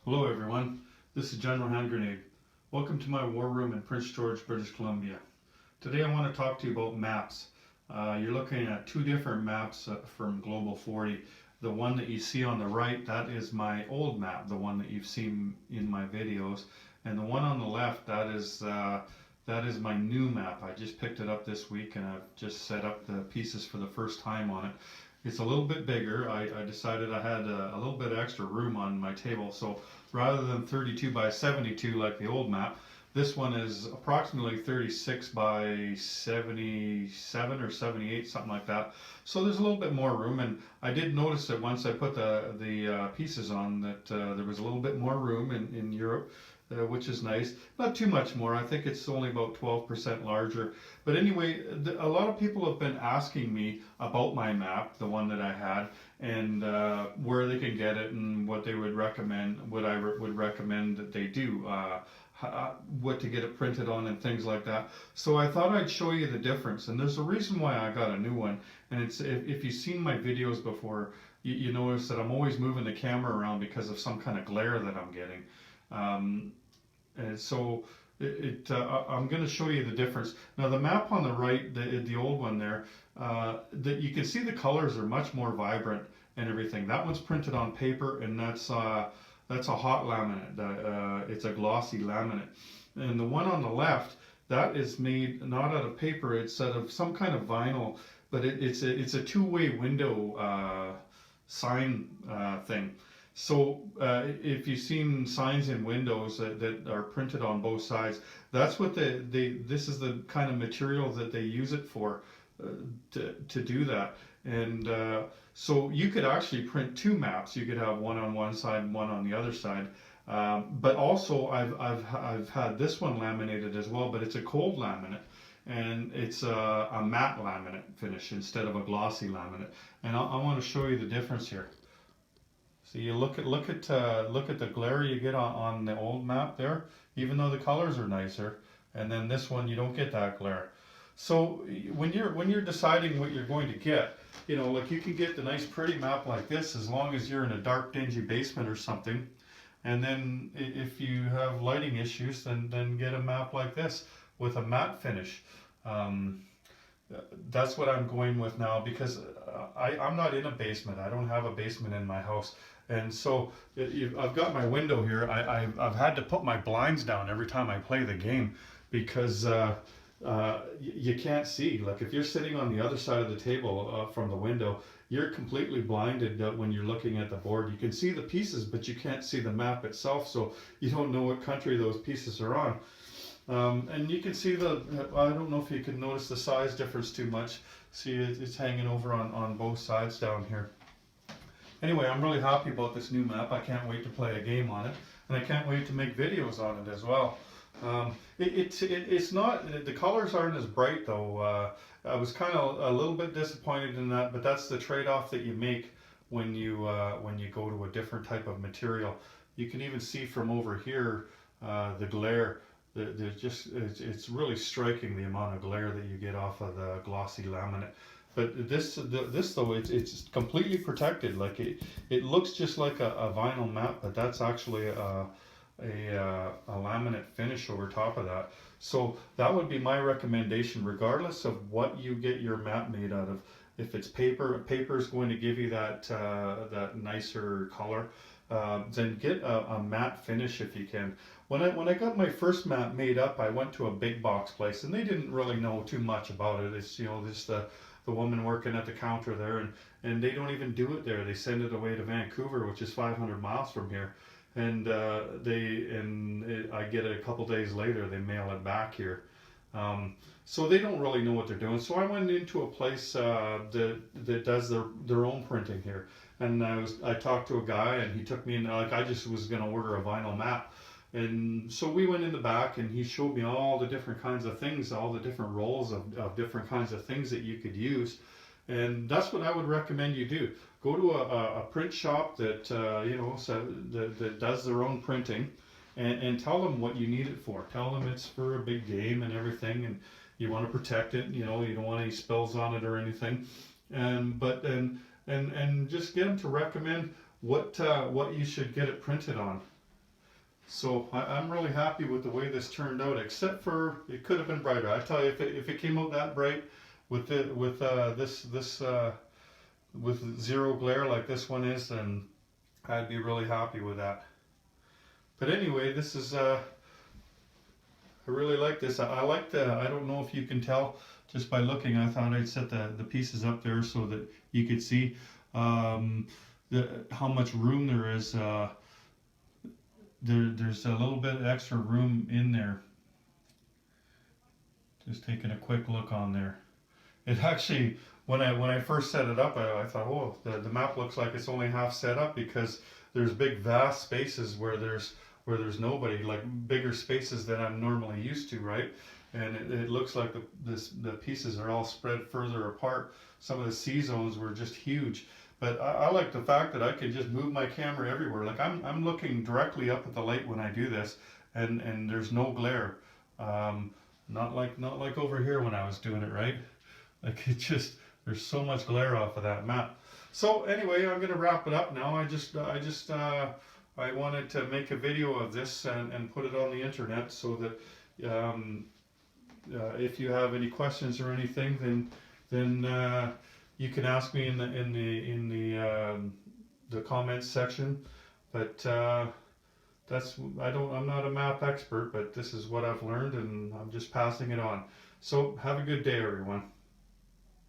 Hello everyone, this is General Hand Grenade. Welcome to my war room in Prince George, British Columbia. Today I want to talk to you about maps. You're looking at two different maps from Global 40. The one that you see on the right, that is my old map, the one that you've seen in my videos. And the one on the left, that is my new map. I just picked it up this week and I've just set up the pieces for the first time on it. It's a little bit bigger. I decided I had a little bit extra room on my table, so rather than 32 by 72 like the old map, this one is approximately 36 by 77 or 78, something like that. So there's a little bit more room, and I did notice that once I put the pieces on that there was a little bit more room in Europe. Which is nice. Not too much more. I think it's only about 12% larger. But anyway, a lot of people have been asking me about my map, the one that I had, and where they can get it and what they would recommend, what I would recommend that they do, what to get it printed on and things like that. So I thought I'd show you the difference. And there's a reason why I got a new one. And it's if you've seen my videos before, you notice that I'm always moving the camera around because of some kind of glare that I'm getting. And so I'm going to show you the difference. Now the map on the right, the old one there, that you can see the colors are much more vibrant and everything. That one's printed on paper, and that's a hot laminate. It's a glossy laminate. And the one on the left, that is made not out of paper. It's out of some kind of vinyl, but it's a two-way window sign thing. So if you've seen signs in windows that are printed on both sides, that's what this is the kind of material that they use it for, to do that. And so you could actually print two maps. You could have one on one side and one on the other side. But also I've had this one laminated as well, but it's a cold laminate. And it's a matte laminate finish instead of a glossy laminate. And I want to show you the difference here. So you look at the glare you get on the old map there, even though the colors are nicer, and then this one you don't get that glare. So when you're deciding what you're going to get, like you can get the nice pretty map like this as long as you're in a dark dingy basement or something, and then if you have lighting issues, then get a map like this with a matte finish. That's what I'm going with now because I'm not in a basement. I don't have a basement in my house. And so I've got my window here. I've had to put my blinds down every time I play the game because you can't see. Like if you're sitting on the other side of the table from the window, you're completely blinded when you're looking at the board. You can see the pieces, but you can't see the map itself, so you don't know what country those pieces are on. And you can see I don't know if you can notice the size difference too much. See, it's hanging over on both sides down here. Anyway, I'm really happy about this new map. I can't wait to play a game on it, and I can't wait to make videos on it as well. It's not, the colors aren't as bright though. I was kind of a little bit disappointed in that, but that's the trade-off that you make when you go to a different type of material. You can even see from over here the glare. It's really striking the amount of glare that you get off of the glossy laminate. But this though, it's completely protected. Like it looks just like a vinyl map, but that's actually a laminate finish over top of that. So that would be my recommendation, regardless of what you get your map made out of. If it's paper is going to give you that nicer color. Then get a matte finish if you can. When I got my first map made up, I went to a big box place, and they didn't really know too much about it. It's just the woman working at the counter there, and they don't even do it there. They send it away to Vancouver, which is 500 miles from here, and I get it a couple days later. They mail it back here. So they don't really know what they're doing. So I went into a place that does their own printing here, and I talked to a guy, and he took me in. Like I just was going to order a vinyl map, and so we went in the back, and he showed me all the different kinds of things, all the different rolls of different kinds of things that you could use, and that's what I would recommend you do. Go to a print shop that that does their own printing. And tell them what you need it for. Tell them it's for a big game and everything, and you want to protect it. You don't want any spills on it or anything. And just get them to recommend what you should get it printed on. So I'm really happy with the way this turned out, except for it could have been brighter. I tell you, if it came out that bright with with zero glare like this one is, then I'd be really happy with that. But anyway, this is I really like this. I like the, I don't know if you can tell just by looking, I thought I'd set the pieces up there so that you could see how much room there is. There's a little bit extra room in there. Just taking a quick look on there. It actually, when I first set it up, I thought, oh, the map looks like it's only half set up because there's big vast spaces where there's nobody, like bigger spaces than I'm normally used to, right? And it looks like the pieces are all spread further apart. Some of the C zones were just huge. But I like the fact that I could just move my camera everywhere. Like I'm looking directly up at the light when I do this, and there's no glare. Not like over here when I was doing it, right? Like it just, there's so much glare off of that map. So anyway, I'm gonna wrap it up now. I wanted to make a video of this and put it on the internet so that if you have any questions or anything, then you can ask me in the comments section. But I'm not a map expert, but this is what I've learned, and I'm just passing it on. So have a good day, everyone.